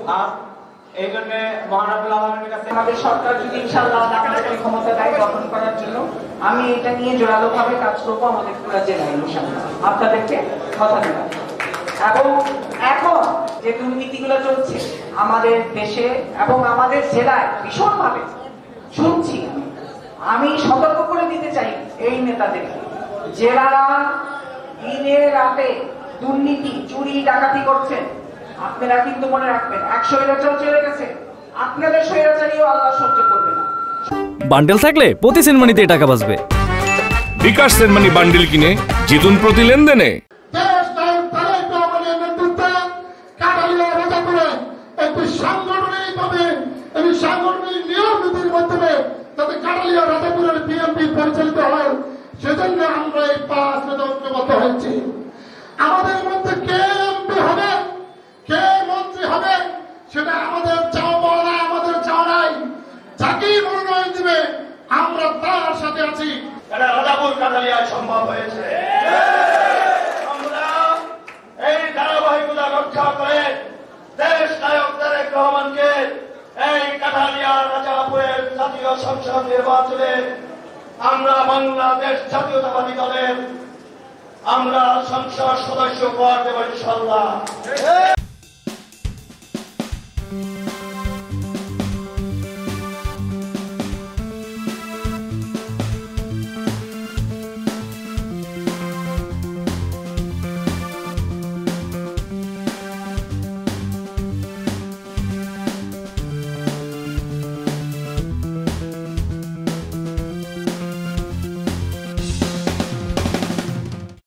ভাব এই জন্য মহানবুল আলমের কাছে আমাদের সরকার যদি ইনশাআল্লাহ ডাকাডাকি ক্ষমতা দেয় গঠন করার জন্য আমি এটা নিয়ে জোরালোভাবে কাজ করবো আমাদের পুরো জেলায় ইনশাআল্লাহ আপনাদেরকে কথা দিলাম। এবং এখন যে দুর্নীতিগুলো চলছে আমাদের দেশে এবং আমাদের জেলায় ভীষণভাবে শুনছি, আমি সতর্ক করে দিতে চাই এই নেতাদেরকে, জেলারা দিনে রাতে দুর্নীতি চুরি ডাকাতি করছেন। আপনারা কিন্তু মনে রাখবেন, এক স্বৈরাচার চলে গেছে, আপনাদের স্বৈরাচারীও আল্লাহ সহ্য করবে না। বান্ডেল থাকলে প্রতি সেনমানিতে টাকা বাঁচবে। বিকাশ সেনমানি বান্ডেল কিনে জিতুন প্রতি লেনদেনে। পরিচালিত হয়, সেজন্য আমরা এই 5 ঐক্যবদ্ধ হয়েছি। আমাদের মধ্যে কে এমপি হবে, কে মন্ত্রী হবে, সেটা আমাদের চাওয়া না, আমাদের চাওয়া নাই। যাকেই মনোনয়ন দিবে আমরা তার সাথে আছি। এটা রাজাপুর কাঠালিয়ায় সম্ভব হয়েছে। আমরা এই ধারাবাহিকতা রক্ষা করে দেশ নায়ক তারেক রহমানকে এই কাঠালিয়া রাজাপুরের জাতীয় সংসদ নির্বাচনে আমরা বাংলাদেশ জাতীয়তাবাদী দলের আমরা সংসদ সদস্য করে দেব ইনশাআল্লাহ।